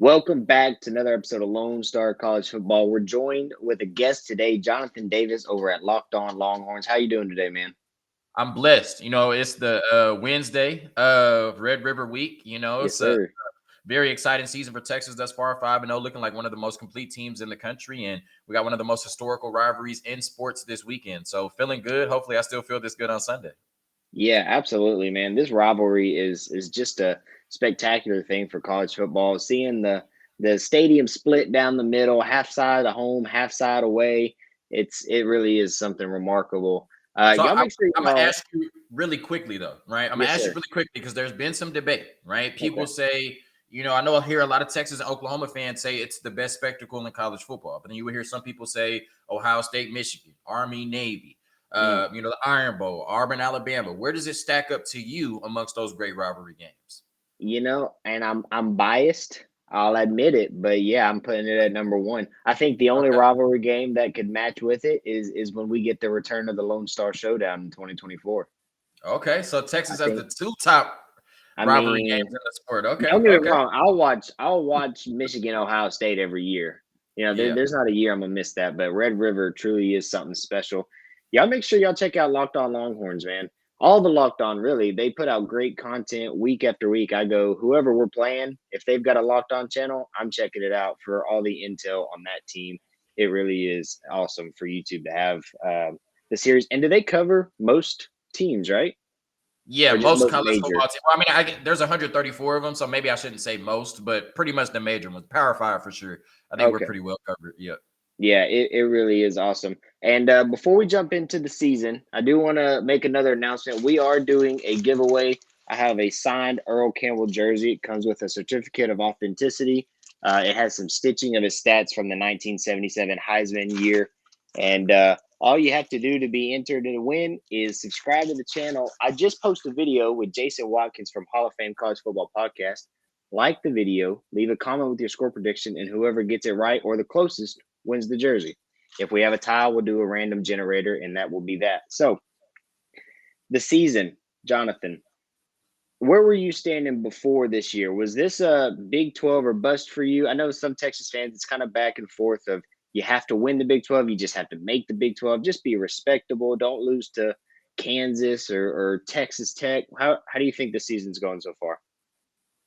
Welcome back to another episode of Lone Star College Football. We're joined with a guest today, Jonathan Davis over at Locked On Longhorns. How you doing today, man? I'm blessed. It's the Wednesday of Red River Week. Yes, It's a sir. very exciting season for Texas thus far. 5-0, looking like one of the most complete teams in the country, and we got one of the most historical rivalries in sports this weekend. So feeling good. Hopefully, I still feel this good on Sunday. Yeah, absolutely, man. This rivalry is just a spectacular thing for college football. Seeing the stadium split down the middle, half side of home, half side away. It really is something remarkable. So Y'all make sure I'm gonna y'all. ask you really quickly though, right? I'm gonna Yes, ask you sir. really quickly because there's been some debate, right? Okay. People say, I know I hear a lot of Texas and Oklahoma fans say it's the best spectacle in college football, but then you would hear some people say Ohio State, Michigan, Army, Navy, Mm. the Iron Bowl, Auburn, Alabama. Where does it stack up to you amongst those great rivalry games? And I'm biased. I'll admit it, but yeah, I'm putting it at number one. I think the only Okay. rivalry game that could match with it is when we get the return of the Lone Star Showdown in 2024. Okay. So I Texas has think. the two top I rivalry games mean, in the sport. Okay. don't get me Okay. wrong. I'll watch Michigan Ohio State every year. Yeah. There's not a year I'm gonna miss that. But Red River truly is something special. Y'all make sure y'all check out Locked On Longhorns, man. All the Locked On, really, they put out great content week after week. I go, whoever we're playing, if they've got a Locked On channel, I'm checking it out for all the intel on that team. It really is awesome for YouTube to have the series. And do they cover most teams, right? Yeah, Or just most most college major? football teams. Well, I mean, there's 134 of them, so maybe I shouldn't say most, but pretty much the major ones. Power Five for sure. I think we're Okay. pretty well covered. Yeah. Yeah, it really is awesome. And before we jump into the season, I do want to make another announcement. We are doing a giveaway. I have a signed Earl Campbell jersey. It comes with a certificate of authenticity. It has some stitching of his stats from the 1977 Heisman year. And all you have to do to be entered to win is subscribe to the channel. I just posted a video with Jason Watkins from Hall of Fame College Football Podcast. Like the video, leave a comment with your score prediction, and whoever gets it right or the closest wins the jersey. If we have a tie, we'll do a random generator, and that will be that. So, the season, Jonathan, where were you standing before this year? Was this a Big 12 or bust for you? I know some Texas fans, it's kind of back and forth of you have to win the Big 12, you just have to make the Big 12. Just be respectable. Don't lose to Kansas or Texas Tech. How do you think the season's going so far?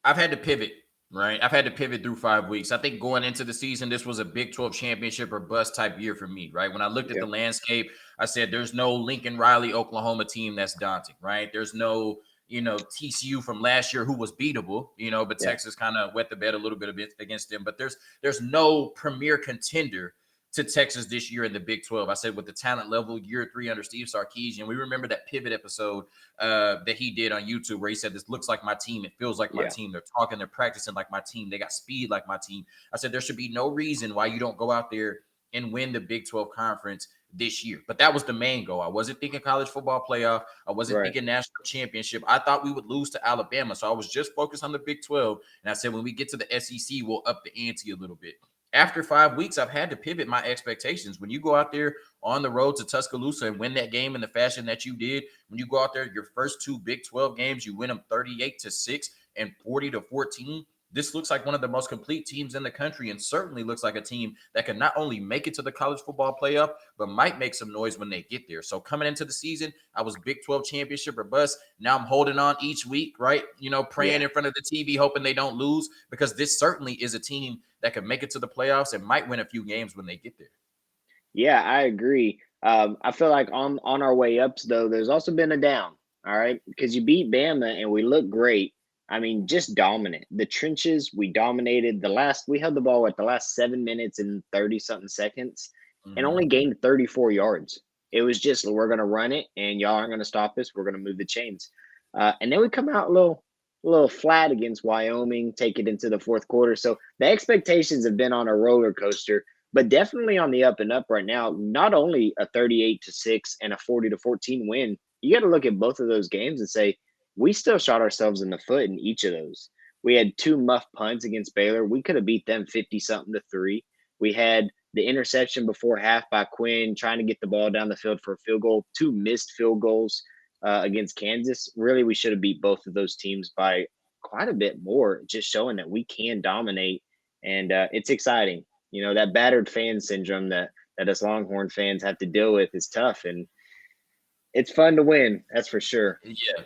I've had to pivot, right? I've had to pivot through 5 weeks. I think going into the season, this was a Big 12 championship or bust type year for me, right? When I looked at Okay. the landscape, I said, there's no Lincoln Riley, Oklahoma team that's daunting, right? There's no, TCU from last year who was beatable, but Yeah. Texas kind of wet the bed a little bit against them. But there's no premier contender to Texas this year in the Big 12. I said with the talent level, year 3 under Steve Sarkisian, we remember that pivot episode that he did on YouTube where he said, this looks like my team. It feels like my Yeah. team. They're talking, they're practicing like my team. They got speed like my team. I said, there should be no reason why you don't go out there and win the Big 12 conference this year. But that was the main goal. I wasn't thinking college football playoff. I wasn't Right. thinking national championship. I thought we would lose to Alabama. So I was just focused on the Big 12. And I said, when we get to the SEC, we'll up the ante a little bit. After 5 weeks, I've had to pivot my expectations. When you go out there on the road to Tuscaloosa and win that game in the fashion that you did, when you go out there, your first two Big 12 games, you win them 38-6 and 40-14. This looks like one of the most complete teams in the country and certainly looks like a team that can not only make it to the college football playoff, but might make some noise when they get there. So coming into the season, I was Big 12 championship or bust. Now I'm holding on each week, right? Yeah. Praying in front of the TV, hoping they don't lose because this certainly is a team that can make it to the playoffs and might win a few games when they get there. Yeah, I agree. I feel like on our way ups though, there's also been a down. All right, because you beat Bama and we look great. I mean, just dominant. The trenches, we dominated. We held the ball at the last 7 minutes and 30 something seconds, and Mm-hmm. only gained 34 yards. It was just we're gonna run it, and y'all aren't gonna stop us. We're gonna move the chains, and then we come out a little flat against Wyoming, take it into the fourth quarter. So the expectations have been on a roller coaster, but definitely on the up and up right now. Not only a 38-6 and a 40-14 win, you got to look at both of those games and say we still shot ourselves in the foot in each of those. We had two muff punts against Baylor. We could have beat them 50 something to 3. We had the interception before half by Quinn trying to get the ball down the field for a field goal, two missed field goals against Kansas. Really, we should have beat both of those teams by quite a bit more, just showing that we can dominate and it's exciting. That battered fan syndrome that us Longhorn fans have to deal with is tough, and it's fun to win. That's for sure.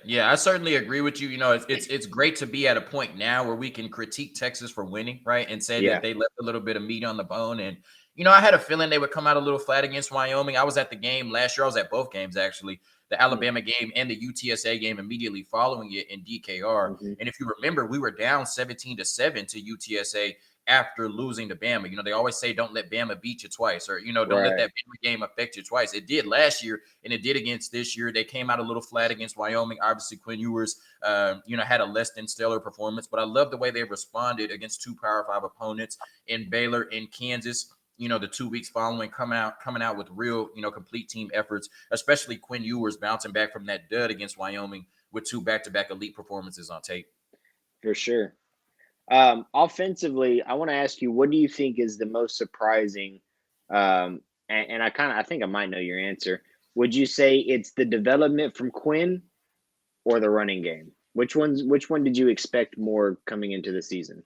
Yeah, I certainly agree with you. It's great to be at a point now where we can critique Texas for winning, right? And say that Yeah. they left a little bit of meat on the bone. And I had a feeling they would come out a little flat against Wyoming. I was at the game last year. I was at both games actually, the Alabama game and the UTSA game immediately following it in DKR. Mm-hmm. And if you remember, we were down 17-7 to UTSA after losing to Bama. They always say don't let Bama beat you twice, or don't let that Bama game affect you twice. It did last year, and it did against this year. They came out a little flat against Wyoming. Obviously, Quinn Ewers, had a less than stellar performance, but I love the way they responded against two Power 5 opponents in Baylor and Kansas. The 2 weeks following coming out with real, complete team efforts, especially Quinn Ewers bouncing back from that dud against Wyoming with two back-to-back elite performances on tape. For sure. Offensively, I want to ask you, what do you think is the most surprising? And I think I might know your answer. Would you say it's the development from Quinn or the running game? Which one did you expect more coming into the season?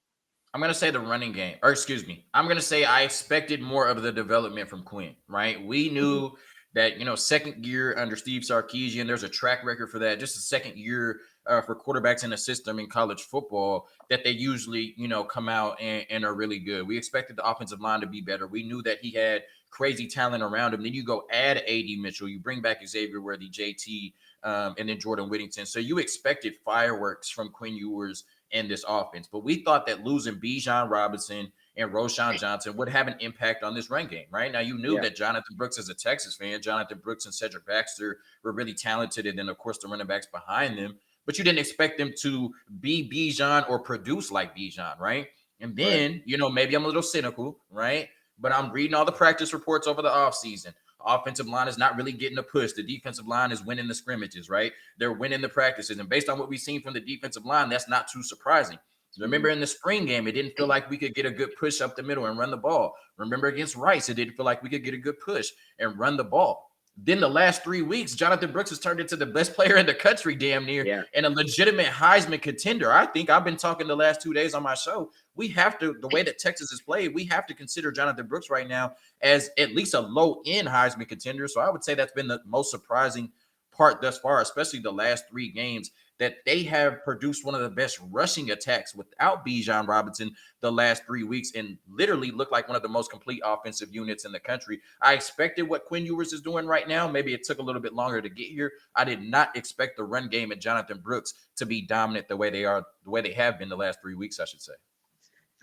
I'm going to say the running game, or excuse me. I'm going to say I expected more of the development from Quinn, right? We knew that, second year under Steve Sarkisian, there's a track record for that. Just a second year for quarterbacks in the system in college football that they usually, come out and are really good. We expected the offensive line to be better. We knew that he had crazy talent around him. Then you go add A.D. Mitchell, you bring back Xavier Worthy, JT, and then Jordan Whittington. So you expected fireworks from Quinn Ewers in this offense. But we thought that losing Bijan Robinson and Roschon Johnson would have an impact on this run game, right? Now, you knew that Jonathan Brooks, as a Texas fan, Jonathan Brooks and Cedric Baxter were really talented, and then, of course, the running backs behind them. But you didn't expect them to be Bijan or produce like Bijan, right? And then, maybe I'm a little cynical, right? But I'm reading all the practice reports over the offseason. Offensive line is not really getting a push. The defensive line is winning the scrimmages, right? They're winning the practices. And based on what we've seen from the defensive line, that's not too surprising. Remember in the spring game, it didn't feel like we could get a good push up the middle and run the ball. Remember against Rice, it didn't feel like we could get a good push and run the ball. Then the last 3 weeks, Jonathan Brooks has turned into the best player in the country, damn near, and a legitimate Heisman contender. I think I've been talking the last 2 days on my show. We have to, the way that Texas is played, we have to consider Jonathan Brooks right now as at least a low-end Heisman contender. So I would say that's been the most surprising part thus far, especially the last 3 games, that they have produced one of the best rushing attacks without Bijan Robinson the last 3 weeks and literally look like one of the most complete offensive units in the country. I expected what Quinn Ewers is doing right now. Maybe it took a little bit longer to get here. I did not expect the run game and Jonathan Brooks to be dominant the way they have been the last 3 weeks, I should say.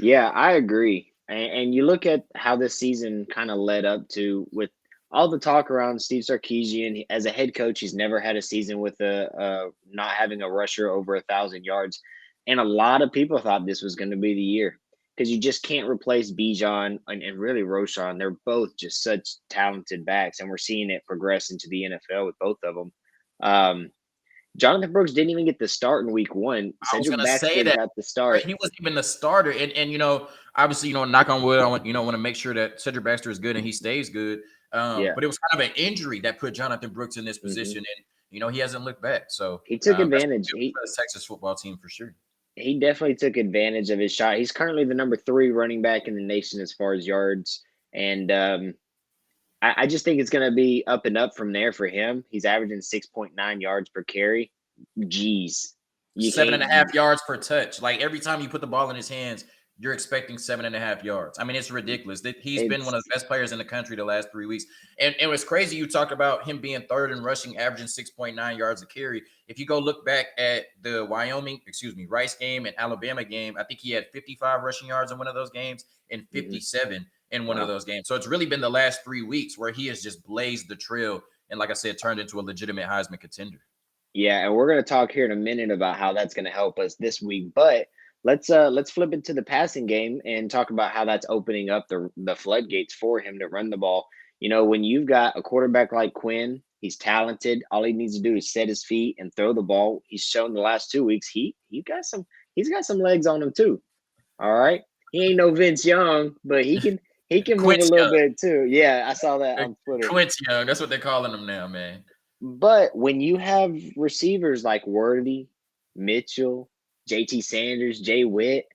Yeah, I agree. And you look at how this season kind of led up to with all the talk around Steve Sarkisian as a head coach. He's never had a season with a not having a rusher over 1,000 yards, and a lot of people thought this was going to be the year because you just can't replace Bijan and really Roschon. They're both just such talented backs, and we're seeing it progress into the NFL with both of them. Jonathan Brooks didn't even get the start in week 1. I was Cedric going to say Baxter that. got the start. He wasn't even the starter. And obviously, knock on wood, I want to make sure that Cedric Baxter is good and he stays good. But it was kind of an injury that put Jonathan Brooks in this position. And, he hasn't looked back. So he took advantage. He for the Texas football team for sure. He definitely took advantage of his shot. He's currently the number 3 running back in the nation as far as yards. And I just think it's going to be up and up from there for him. He's averaging 6.9 yards per carry. Jeez. 7.5 yards per touch. Like every time you put the ball in his hands, you're expecting 7.5 yards. I mean, it's ridiculous. He's been one of the best players in the country the last 3 weeks. And it was crazy. You talk about him being third in rushing, averaging 6.9 yards a carry. If you go look back at the Rice game and Alabama game, I think he had 55 rushing yards in one of those games and 57 in one of those games. So it's really been the last 3 weeks where he has just blazed the trail. And like I said, turned into a legitimate Heisman contender. Yeah, and we're going to talk here in a minute about how that's going to help us this week. But let's flip it to the passing game and talk about how that's opening up the floodgates for him to run the ball. When you've got a quarterback like Quinn, he's talented. All he needs to do is set his feet and throw the ball. He's shown the last 2 weeks he's got some legs on him too. All right, he ain't no Vince Young, but he can move a little bit too. Yeah, I saw that on Twitter. Quincy Young, that's what they're calling him now, man. But when you have receivers like Worthy, Mitchell, JT Sanders, Jay Witt,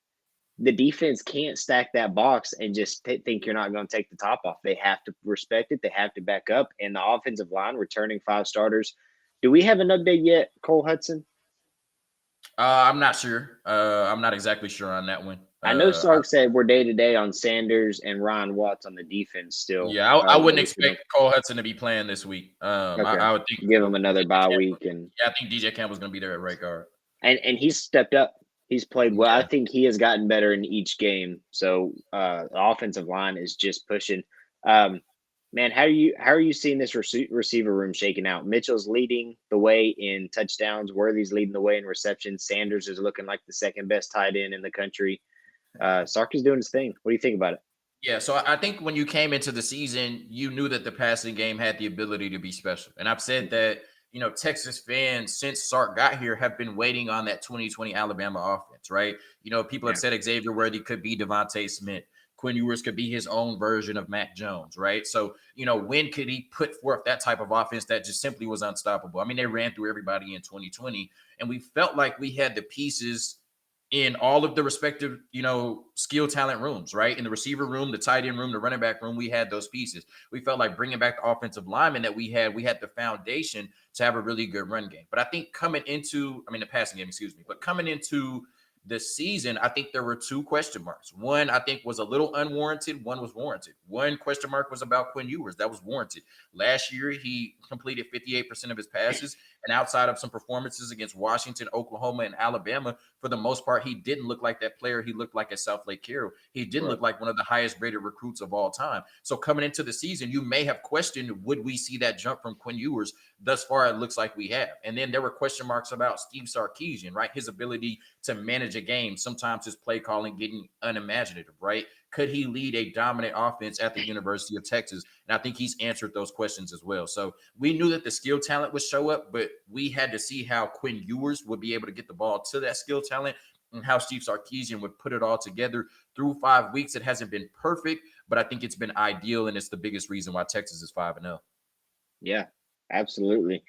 the defense can't stack that box and just think you're not going to take the top off. They have to respect it. They have to back up. And the offensive line returning 5 starters. Do we have an update yet, Cole Hudson? I'm not sure. I'm not exactly sure on that one. I know Sark said we're day to day on Sanders and Ryan Watts on the defense still. Yeah, I wouldn't Ready for them. expect Cole Hudson to be playing this week. Okay, I would think give him another bye week, and yeah, I think DJ Campbell's going to be there at right guard. and he's stepped up. He's played well. I Yeah. think he has gotten better in each game. So the offensive line is just pushing. Man, how are you seeing this receiver room shaking out? Mitchell's leading the way in touchdowns. Worthy's leading the way in receptions. Sanders is looking like the second best tight end in the country. Sark is doing his thing. What do you think about it? Yeah, so I think when you came into the season, you knew that the passing game had the ability to be special. And I've said that, Texas fans since Sark got here have been waiting on that 2020 Alabama offense, right? People have said Xavier Worthy could be Devontae Smith. Quinn Ewers could be his own version of Mac Jones, right? So, when could he put forth that type of offense that just simply was unstoppable? I mean, they ran through everybody in 2020, and we felt like we had the pieces in all of the respective, skill talent rooms, right? In the receiver room, the tight end room, the running back room, we had those pieces. We felt like bringing back the offensive linemen that we had the foundation to have a really good run game. But I think the passing game, excuse me, but coming into the season, I think there were 2 question marks. One, I think, was a little unwarranted. One was warranted. One question mark was about Quinn Ewers. That was warranted. Last year, he completed 58% of his passes. And outside of some performances against Washington, Oklahoma, and Alabama, for the most part, he didn't look like that player he looked like at South Lake Carroll. He didn't look like one of the highest rated recruits of all time. So coming into the season, you may have questioned, would we see that jump from Quinn Ewers? Thus far, it looks like we have. And then there were question marks about Steve Sarkisian, right? His ability to manage a game, sometimes his play calling getting unimaginative, right? Could he lead a dominant offense at the University of Texas? And I think he's answered those questions as well. So we knew that the skill talent would show up, but we had to see how Quinn Ewers would be able to get the ball to that skill talent and how Steve Sarkisian would put it all together through 5 weeks. It hasn't been perfect, but I think it's been ideal, and it's the biggest reason why Texas is 5-0. Yeah, absolutely.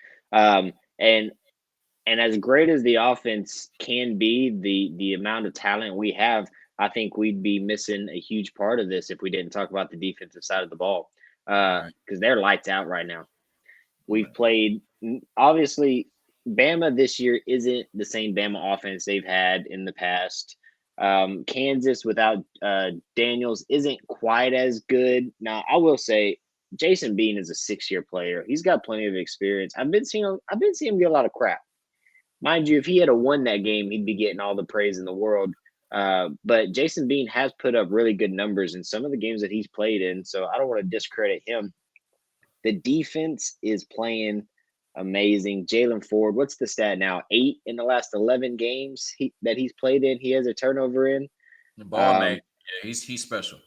And as great as the offense can be, the amount of talent we have, I think we'd be missing a huge part of this if we didn't talk about the defensive side of the ball. Right. Because they're lights out right now. We've Right. played, obviously, Bama this year isn't the same Bama offense they've had in the past. Kansas without Daniels isn't quite as good. Now, I will say Jason Bean is a 6-year player. He's got plenty of experience. I've been seeing him get a lot of crap. Mind you, if he had won that game, he'd be getting all the praise in the world. But Jason Bean has put up really good numbers in some of the games that he's played in, so I don't want to discredit him. The defense is playing amazing. Jalen Ford, what's the stat now? 8 in the last 11 games that he's played in. He has a turnover in. The ball man, Um, yeah, he's special.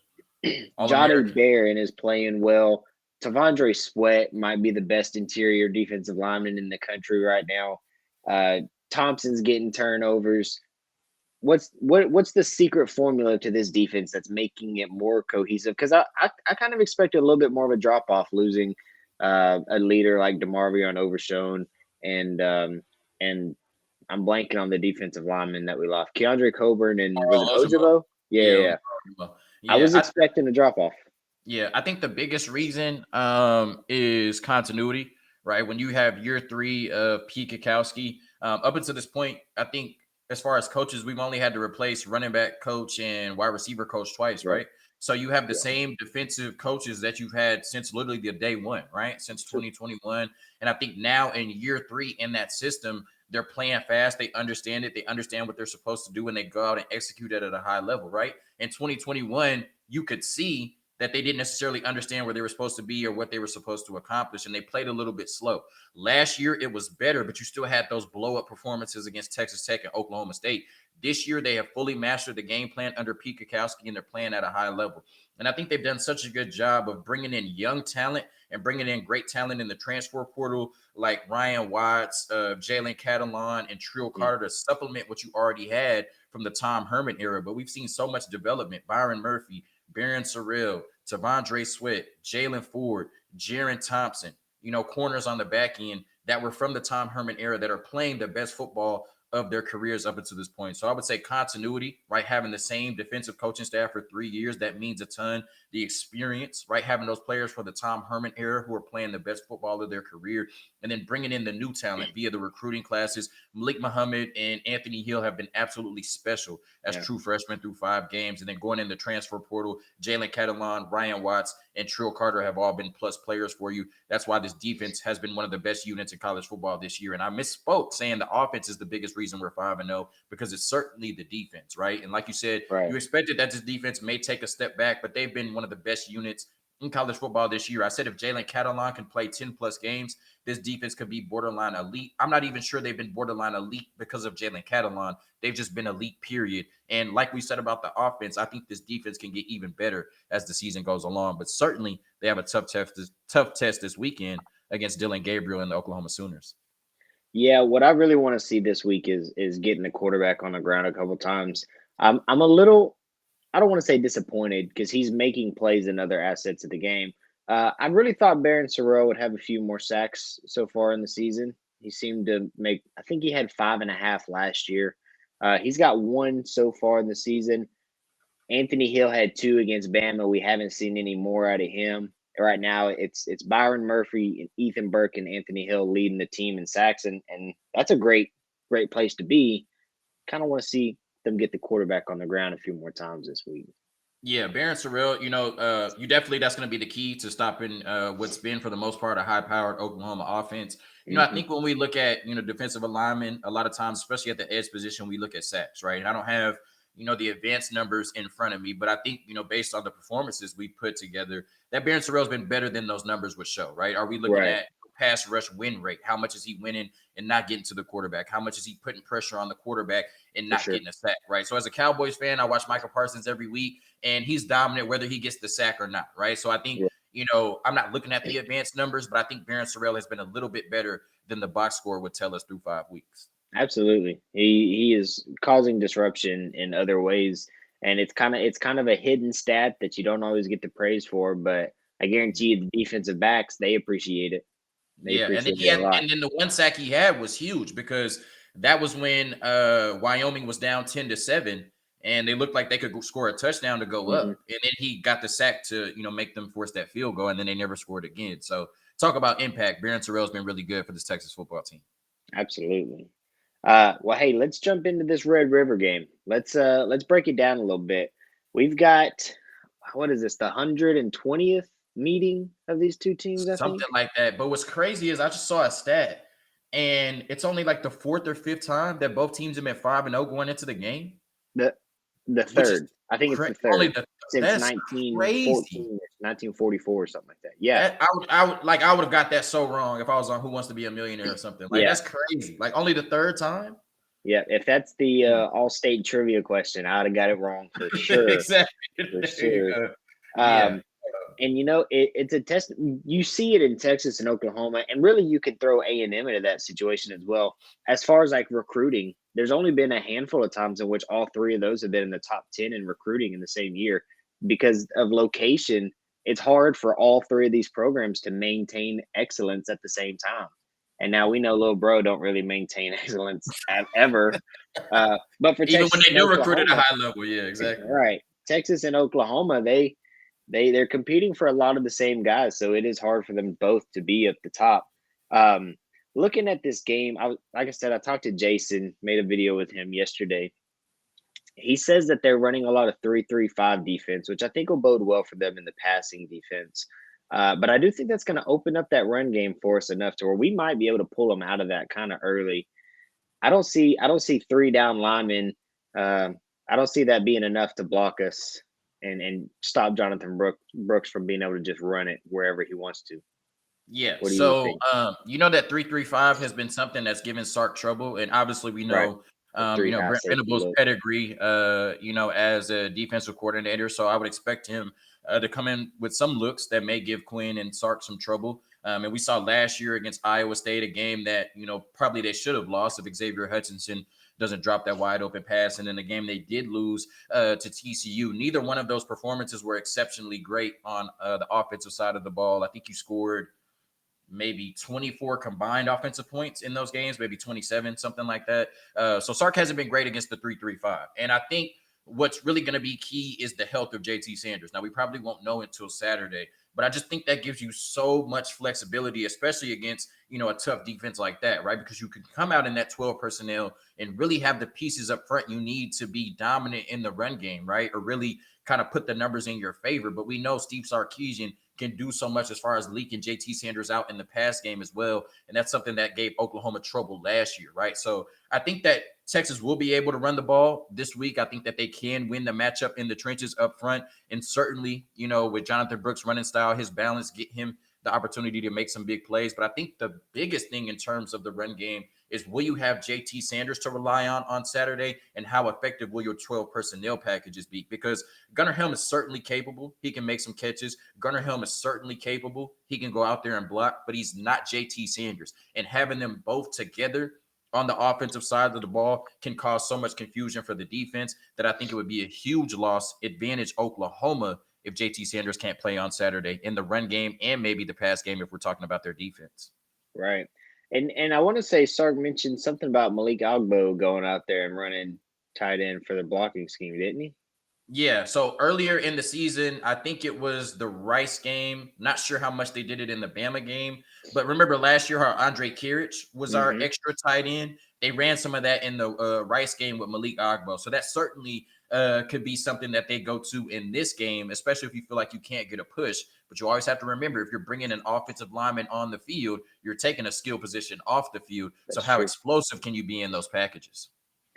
All Jahdae American. Barron is playing well. Tavondre Sweat might be the best interior defensive lineman in the country right now. Thompson's getting turnovers. What's the secret formula to this defense that's making it more cohesive? Because I kind of expected a little bit more of a drop off losing a leader like DeMarvion Overshone and I'm blanking on the defensive lineman that we lost. Keandre Coburn and was it Ojabo. Ojabo? Yeah, Yeah, yeah, yeah. Ojabo. I Yeah, was expecting a drop off. I think the biggest reason is continuity, right? When you have year 3 of Pete Kwiatkowski, up until this point, I think as far as coaches, we've only had to replace running back coach and wide receiver coach twice, Right. right? So you have the Yeah. same defensive coaches that you've had since literally the day one, right? Since 2021. And I think now in year 3 in that system, they're playing fast. They understand it. They understand what they're supposed to do, and they go out and execute it at a high level, right? In 2021, you could see that they didn't necessarily understand where they were supposed to be or what they were supposed to accomplish, and they played a little bit slow. Last year, it was better, but you still had those blow-up performances against Texas Tech and Oklahoma State. This year, they have fully mastered the game plan under Pete Kwiatkowski, and they're playing at a high level. And I think they've done such a good job of bringing in young talent and bringing in great talent in the transfer portal, like Ryan Watts, Jalen Catalon, and Trill Carter to supplement what you already had from the Tom Herman era. But we've seen so much development. Byron Murphy, Barron Sorrell, Tavondre Sweat, Jalen Ford, Jaron Thompson, corners on the back end that were from the Tom Herman era that are playing the best football of their careers up until this point. So I would say continuity, right? Having the same defensive coaching staff for 3 years, that means a ton. The experience, right? Having those players for the Tom Herman era who are playing the best football of their career, and then bringing in the new talent via the recruiting classes. Malik Muhammad and Anthony Hill have been absolutely special as true freshmen through 5 games. And then going in the transfer portal, Jalen Catalon, Ryan Watts, and Trill Carter have all been plus players for you. That's why this defense has been one of the best units in college football this year. And I misspoke saying the offense is the biggest reason we're 5-0, because it's certainly the defense, right? And like you said, you expected that this defense may take a step back, but they've been one of the best units in college football this year. I said if Jalen Catalon can play 10 plus games, this defense could be borderline elite. I'm not even sure they've been borderline elite because of Jalen Catalon. They've just been elite, period. And like we said about the offense, I think this defense can get even better as the season goes along. But certainly they have a tough test this weekend against Dylan Gabriel and the Oklahoma Sooners. Yeah, what I really want to see this week is getting the quarterback on the ground a couple times. I'm a little, I don't want to say disappointed because he's making plays in other assets of the game. I really thought Barron Sorrell would have a few more sacks so far in the season. He seemed to make, I think he had 5.5 last year. He's got 1 so far in the season. Anthony Hill had 2 against Bama. We haven't seen any more out of him. Right now, it's Byron Murphy and Ethan Burke and Anthony Hill leading the team in sacks, and that's a great place to be. Kind of want to see them get the quarterback on the ground a few more times this week. Yeah, Barron Sorrell, you definitely, that's going to be the key to stopping what's been for the most part a high-powered Oklahoma offense. I think when we look at defensive alignment, a lot of times, especially at the edge position, we look at sacks, right? And I don't have the advanced numbers in front of me, but I think based on the performances we put together, that Barron Sorrell's been better than those numbers would show, right? Are we looking at pass rush win rate? How much is he winning and not getting to the quarterback? How much is he putting pressure on the quarterback and not getting a sack, right? So as a Cowboys fan, I watch Michael Parsons every week, and he's dominant whether he gets the sack or not, right? So I think, I'm not looking at the advanced numbers, but I think Barron Sorrell has been a little bit better than the box score would tell us through 5 weeks. Absolutely. He is causing disruption in other ways, and it's kind of a hidden stat that you don't always get the praise for, but I guarantee you the defensive backs, they appreciate it. They And then appreciate it a lot. and then the 1 sack he had was huge because that was when Wyoming was down 10-7 and they looked like they could score a touchdown to go up. And then he got the sack to, make them force that field goal, and then they never scored again. So talk about impact. Barron Sorrell's been really good for this Texas football team. Absolutely. Well, hey, let's jump into this Red River game. Let's break it down a little bit. We've got, what is this, the 120th meeting of these two teams, I think? Something like that. But what's crazy is I just saw a stat, and it's only like the 4th or 5th time that both teams have been 5-0 going into the game. The third. I think it's the third. Only since that's 1914, 1944 or something like that. Yeah. I would have got that so wrong if I was on Who Wants to Be a Millionaire or something. Like that's crazy. Like only the 3rd time. Yeah, if that's the all-state trivia question, I'd have got it wrong for sure. Exactly. For sure. And it's a test. You see it in Texas and Oklahoma, and really you could throw A&M into that situation as well. As far as like recruiting, there's only been a handful of times in which all 3 of those have been in the top 10 in recruiting in the same year. Because of location, it's hard for all 3 of these programs to maintain excellence at the same time. And now we know Lil Bro don't really maintain excellence ever. But for even Texas when they do recruit at a high level, yeah, exactly. Right. Texas and Oklahoma, they're competing for a lot of the same guys, so it is hard for them both to be at the top. Looking at this game, like I said, I talked to Jason, made a video with him yesterday. He says that they're running a lot of 3-3-5 defense, which I think will bode well for them in the passing defense. But I do think that's going to open up that run game for us enough to where we might be able to pull them out of that kind of early. I don't see 3 down linemen. I don't see that being enough to block us and stop Jonathan Brooks from being able to just run it wherever he wants to. Yeah. So that 3-3-5 has been something that's given Sark trouble, and obviously we know Brent Venables' pedigree, as a defensive coordinator. So I would expect him to come in with some looks that may give Quinn and Sark some trouble. And we saw last year against Iowa State a game that probably they should have lost if Xavier Hutchinson doesn't drop that wide open pass. And in the game they did lose to TCU. Neither one of those performances were exceptionally great on the offensive side of the ball. I think you scored maybe 24 combined offensive points in those games, maybe 27, something like that. So Sark hasn't been great against the 3-3-5. And I think what's really going to be key is the health of JT Sanders. Now, we probably won't know until Saturday, but I just think that gives you so much flexibility, especially against, a tough defense like that, right? Because you can come out in that 12 personnel and really have the pieces up front you need to be dominant in the run game, right? Or really kind of put the numbers in your favor. But we know Steve Sarkisian can do so much as far as leaking JT Sanders out in the pass game as well. And that's something that gave Oklahoma trouble last year, right? So I think that Texas will be able to run the ball this week. I think that they can win the matchup in the trenches up front. And certainly, with Jonathan Brooks' running style, his balance, get him the opportunity to make some big plays. But I think the biggest thing in terms of the run game is, will you have JT Sanders to rely on Saturday, and how effective will your 12 personnel packages be? Because Gunnar Helm is certainly capable. He can make some catches. Gunnar Helm is certainly capable. He can go out there and block, but he's not JT Sanders. And having them both together on the offensive side of the ball can cause so much confusion for the defense that I think it would be a huge loss advantage Oklahoma if JT Sanders can't play on Saturday in the run game and maybe the pass game if we're talking about their defense. Right. And I want to say Sark mentioned something about Malik Ogbo going out there and running tight end for the blocking scheme, didn't he? Yeah, so earlier in the season, I think it was the Rice game. Not sure how much they did it in the Bama game, but remember last year how Andre Kirich was our Mm-hmm. extra tight end. They ran some of that in the Rice game with Malik Ogbo, so that certainly could be something that they go to in this game, especially if you feel like you can't get a push. But you always have to remember, if you're bringing an offensive lineman on the field, you're taking a skill position off the field. So That's how true. explosive can you be in those packages?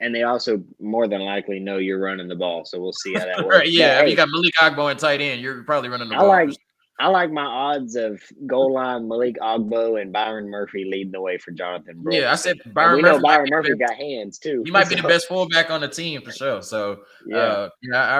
And they also more than likely know you're running the ball, so we'll see how that Right, works. But yeah. If you hey, got Malik Ogbo and tight end, you're probably running the I ball for like sure. I like my odds of goal line Malik Ogbo and Byron Murphy leading the way for Jonathan Yeah, I Brooks, said and Byron we know Murphy might Byron be the Murphy best. got hands too. He might be So the best fullback on the team for sure. So, yeah,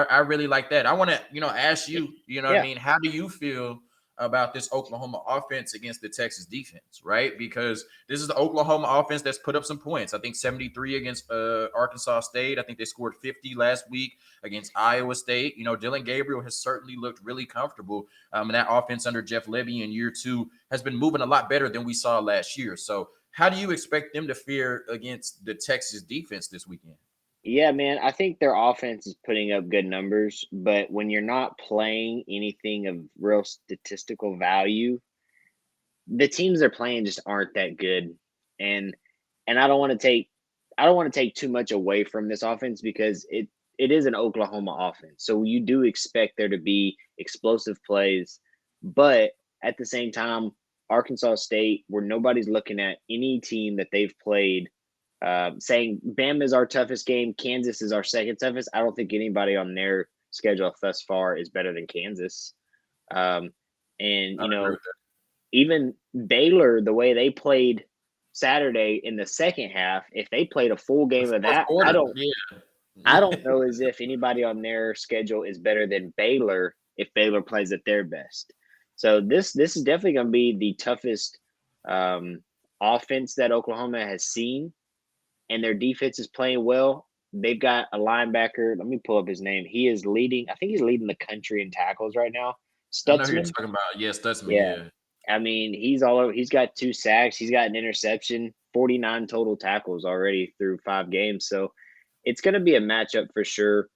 I really like that. I want to, ask you, what I yeah, mean? How do you feel about this Oklahoma offense against the Texas defense, right? Because this is the Oklahoma offense that's put up some points. I think 73 against Arkansas State. I think they scored 50 last week against Iowa State. Dylan Gabriel has certainly looked really comfortable. And that offense under Jeff Lebby in year 2 has been moving a lot better than we saw last year. So, how do you expect them to fare against the Texas defense this weekend? yeah, man. I think their offense is putting up good numbers, but when you're not playing anything of real statistical value, the teams they're playing just aren't that good. And and I don't want to take too much away from this offense because it is an Oklahoma offense. So you do expect there to be explosive plays, but at the same time, Arkansas State, where nobody's looking at any team that they've played, saying Bama is our toughest game, Kansas is our second toughest. I don't think anybody on their schedule thus far is better than Kansas. Um, and I agree with even Baylor, the way they played Saturday in the second half, if they played a full the game of fourth that, quarter. Yeah. I don't know as if anybody on their schedule is better than Baylor if Baylor plays at their best. So this is definitely going to be the toughest um, offense that Oklahoma has seen, and their defense is playing well. They've got a linebacker. Let me pull up his name. He is leading. I think he's leading the country in tackles right now. I know who you're Stutzman. talking about. Yes, that's me. Yeah. Yeah. I mean, he's all over. He's got 2 sacks. He's got an interception, 49 total tackles already through 5 games. So it's going to be a matchup for sure.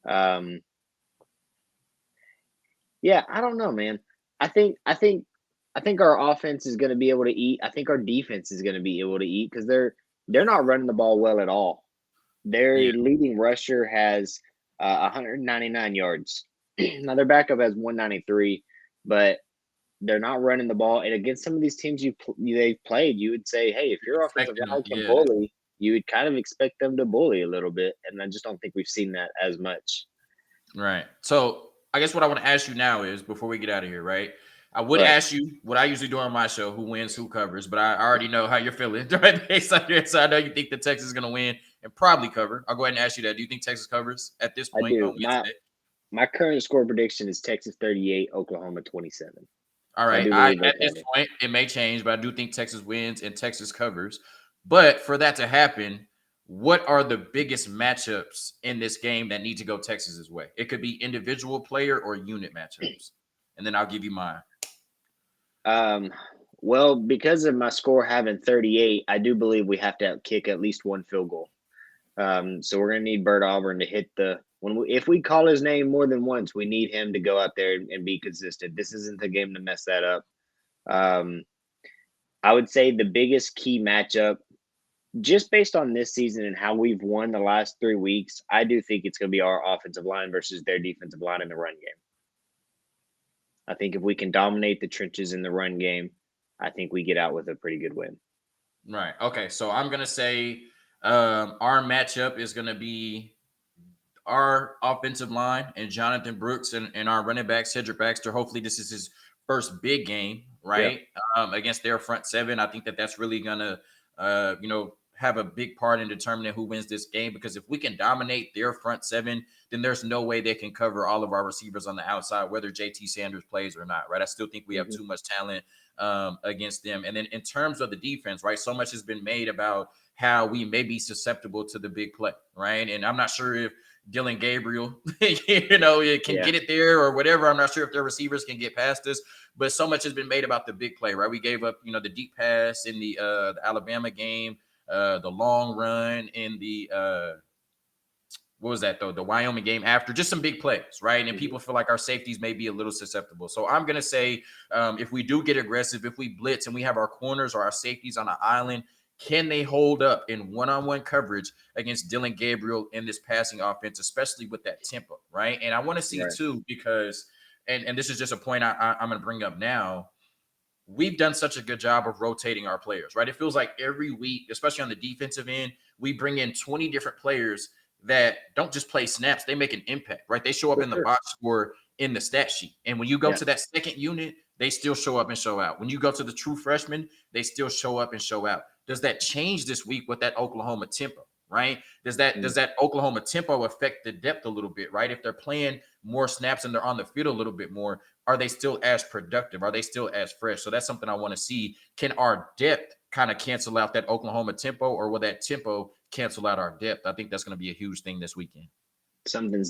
Um, yeah, I don't know, man. I think our offense is going to be able to eat. I think our defense is going to be able to eat because they're not running the ball well at all. Yeah. Their leading rusher has 199 yards. Now their backup has 193, but they're not running the ball. And against some of these teams they've played, you would say, hey, if your offensive Expecting them. line can Yeah. bully, you would kind of expect them to bully a little bit. And I just don't think we've seen that as much. Right. So I guess what I want to ask you now is, before we get out of here, right? I would Right. ask you what I usually do on my show, who wins, who covers, but I already know how you're feeling right based on your, so I know you think that Texas is going to win and probably cover. I'll go ahead and ask you that. Do you think Texas covers at this I point on do. Wednesday? My current score prediction is Texas 38, Oklahoma 27. All So I right. do I believe they At this cover. point, it may change, but I do think Texas wins and Texas covers. But for that to happen, what are the biggest matchups in this game that need to go Texas's way? It could be individual player or unit matchups. And then I'll give you mine. Um, Well, because of my score having 38, I do believe we have to kick at least one field goal. So we're gonna need Bert Auburn to hit the if we call his name more than once, we need him to go out there and be consistent. This isn't the game to mess that up. Um, I would say the biggest key matchup, just based on this season and how we've won the last 3 weeks, I do think it's going to be our offensive line versus their defensive line in the run game. I think if we can dominate the trenches in the run game, I think we get out with a pretty good win. Right. Okay. So I'm gonna say our matchup is gonna be our offensive line and Jonathan Brooks and our running back Cedric Baxter. Hopefully, this is his first big game, Yeah. right? Against their front seven. I think that that's really gonna, have a big part in determining who wins this game. Because if we can dominate their front seven, then there's no way they can cover all of our receivers on the outside, whether JT Sanders plays or not, right? I still think we have too much talent against them. And then in terms of the defense, right, so much has been made about how we may be susceptible to the big play, right? And I'm not sure if Dylan Gabriel, can get it there or whatever. I'm not sure if their receivers can get past us, but so much has been made about the big play, right? We gave up, the deep pass in the Alabama game, the long run in the what was that though? The Wyoming game after, just some big plays, right? And people feel like our safeties may be a little susceptible. So I'm gonna say, if we do get aggressive, if we blitz and we have our corners or our safeties on an island, can they hold up in one-on-one coverage against Dylan Gabriel in this passing offense, especially with that tempo, right? And I want to see too, because, and this is just a point I'm going to bring up now. We've done such a good job of rotating our players, right? It feels like every week, especially on the defensive end, we bring in 20 different players that don't just play snaps, they make an impact, right? They show up in the box score in the stat sheet. And when you go to that second unit, they still show up and show out. When you go to the true freshman, they still show up and show out. Does that change this week with that Oklahoma tempo, right? Does that Oklahoma tempo affect the depth a little bit, right? If they're playing more snaps and they're on the field a little bit more, are they still as productive? Are they still as fresh? So that's something I want to see. Can our depth kind of cancel out that Oklahoma tempo, or will that tempo cancel out our depth? I think that's going to be a huge thing this weekend. Something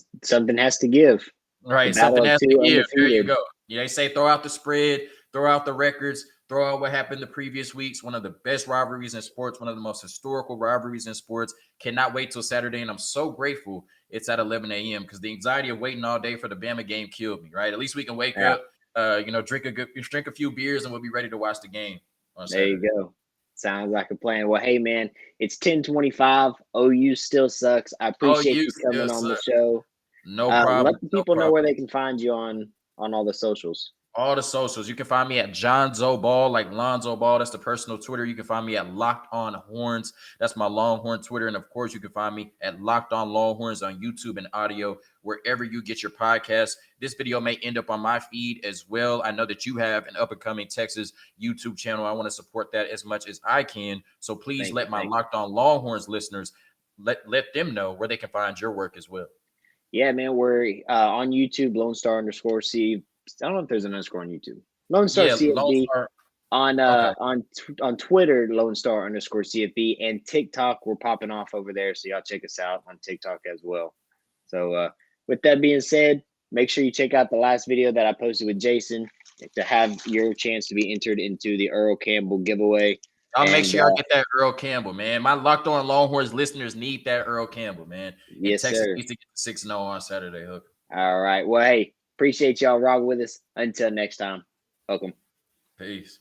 has to give. Right. Something has to give. There you go. They say throw out the spread, throw out the records, throw out what happened the previous weeks. One of the best rivalries in sports, one of the most historical rivalries in sports. Cannot wait till Saturday. And I'm so grateful it's at 11 a.m. because the anxiety of waiting all day for the Bama game killed me, right? At least we can wake up, drink a few beers, and we'll be ready to watch the game on Saturday. There you go. Sounds like a plan. Well, hey, man, it's 10:25. OU still sucks. I appreciate you coming on the show. No problem. Let the people know where they can find you on all the socials. All the socials. You can find me at Jonzo Ball, like Lonzo Ball. That's the personal Twitter. You can find me at Locked On Horns. That's my Longhorn Twitter. And of course, you can find me at Locked On Longhorns on YouTube and audio, wherever you get your podcasts. This video may end up on my feed as well. I know that you have an up-and-coming Texas YouTube channel. I want to support that as much as I can. So please let my Locked On Longhorns listeners, let them know where they can find your work as well. Yeah, man, we're on YouTube, Lone Star _ I don't know if there's an underscore on YouTube. Lone Star CFB. On Twitter, Lone Star _ CFB, and TikTok. We're popping off over there, so y'all check us out on TikTok as well. So with that being said, make sure you check out the last video that I posted with Jason to have your chance to be entered into the Earl Campbell giveaway. I'll make sure I get that Earl Campbell, man. My Locked On Longhorns listeners need that Earl Campbell, man. Yes, Texas sir. needs to get 6-0 on Saturday, Hook. All right. Well, hey, appreciate y'all rocking with us. Until next time, welcome. Peace.